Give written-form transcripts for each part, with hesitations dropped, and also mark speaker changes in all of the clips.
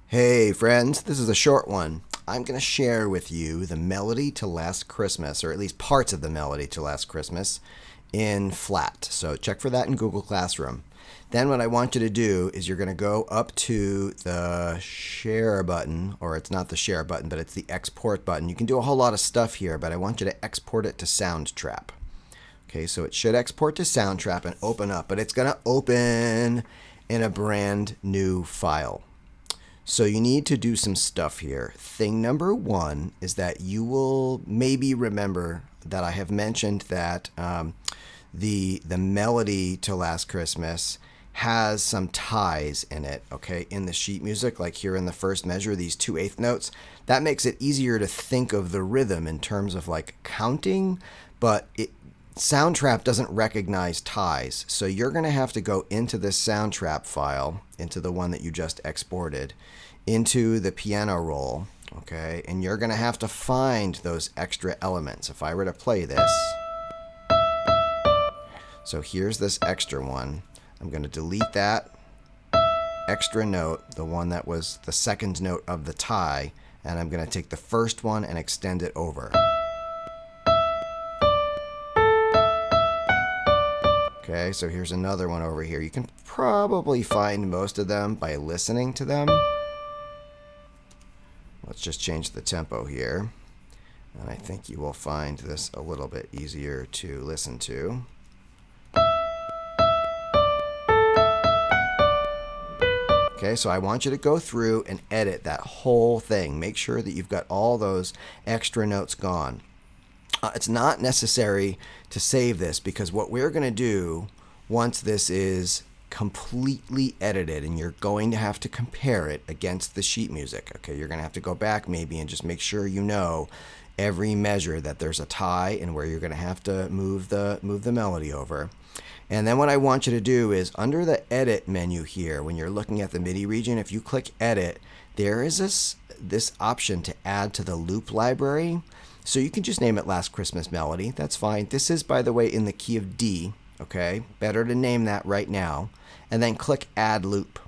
Speaker 1: Hey friends, this is a short one. I'm going to share with you the melody to Last Christmas, or at least parts of the melody to Last Christmas, in flat. So check for that in Google Classroom. Then what I want you to do is you're going to go up to the share button, or it's not the share button, but it's the export button. You can do a whole lot of stuff here, but I want you to export it to Soundtrap. Okay, so it should export to Soundtrap and open up, but it's going to open in a brand new file. So you need to do some stuff here. Thing number one is that you will maybe remember that I have mentioned that the melody to Last Christmas has some ties in it, okay, in the sheet music, like here in the first measure, these 2/8 notes. That makes it easier to think of the rhythm in terms of like counting, but Soundtrap doesn't recognize ties. So you're going to have to go into this Soundtrap file, into the one that you just exported, into the piano roll, okay? And you're going to have to find those extra elements. If I were to play this, so here's this extra one. I'm going to delete that extra note, the one that was the second note of the tie, and I'm going to take the first one and extend it over. Okay, so here's another one over here. You can probably find most of them by listening to them. Let's just change the tempo here. And I think you will find this a little bit easier to listen to. Okay, so I want you to go through and edit that whole thing. Make sure that you've got all those extra notes gone. It's not necessary to save this because what we're going to do once this is completely edited, and you're going to have to compare it against the sheet music. Okay, you're going to have to go back maybe and just make sure you know every measure that there's a tie and where you're going to have to move the melody over. And then what I want you to do is under the edit menu here, when you're looking at the MIDI region, if you click edit, there is this option to add to the loop library. So you can just name it Last Christmas Melody. That's fine. This is, by the way, in the key of D. Okay, better to name that right now. And then click Add Loop.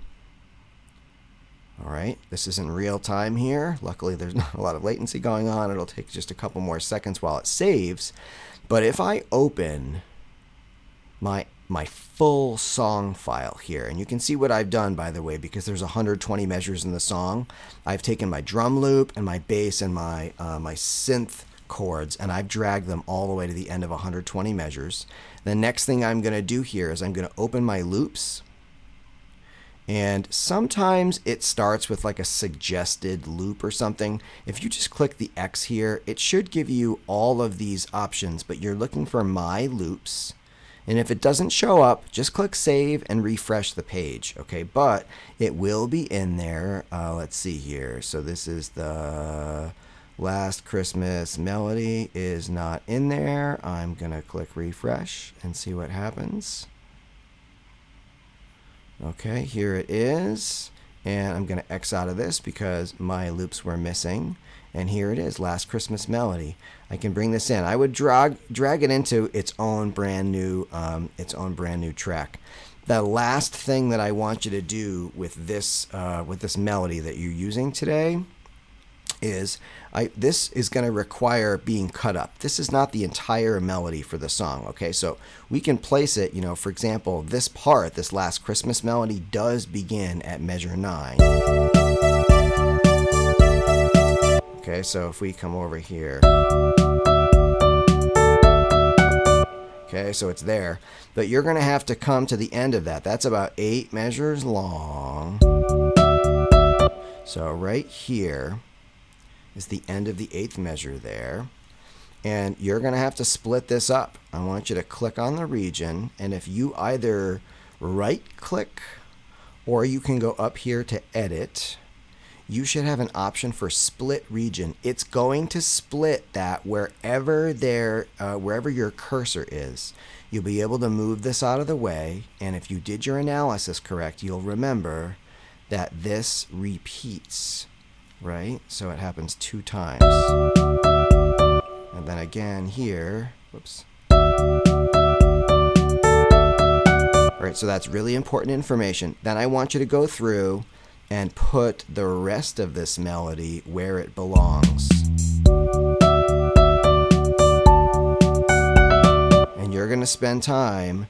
Speaker 1: All right, this is in real time here. Luckily, there's not a lot of latency going on. It'll take just a couple more seconds while it saves. But if I open my full song file here, and you can see what I've done, by the way, because there's 120 measures in the song. I've taken my drum loop and my bass and my synth chords, and I've dragged them all the way to the end of 120 measures. The next thing I'm going to do here is I'm going to open my loops, and sometimes it starts with like a suggested loop or something. If you just click the X here, it should give you all of these options, but you're looking for My Loops. And if it doesn't show up, just click Save and refresh the page, okay? But it will be in there. Let's see here. So this is the Last Christmas Melody is not in there. I'm going to click refresh and see what happens. Okay, here it is. And I'm going to X out of this because my loops were missing. And here it is, Last Christmas Melody. I can bring this in. I would drag it into its own brand new track. The last thing that I want you to do with this melody that you're using today is this is going to require being cut up. This is not the entire melody for the song. Okay, so we can place it. You know, for example, this part, this Last Christmas Melody, does begin at measure 9. Okay, so if we come over here, okay, so it's there, but you're going to have to come to the end of that. That's about 8 measures long. So right here is the end of the 8th measure there, and you're going to have to split this up. I want you to click on the region, and if you either right click or you can go up here to edit, you should have an option for split region. It's going to split that wherever your cursor is. You'll be able to move this out of the way, and if you did your analysis correct, you'll remember that this repeats, right? So it happens 2 times. And then again here, whoops. All right, so that's really important information. Then I want you to go through and put the rest of this melody where it belongs. And you're going to spend time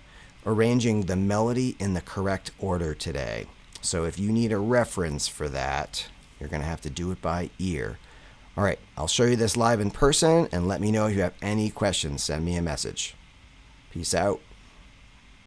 Speaker 1: arranging the melody in the correct order today. So if you need a reference for that, you're going to have to do it by ear. All right, I'll show you this live in person, and let me know if you have any questions. Send me a message. Peace out.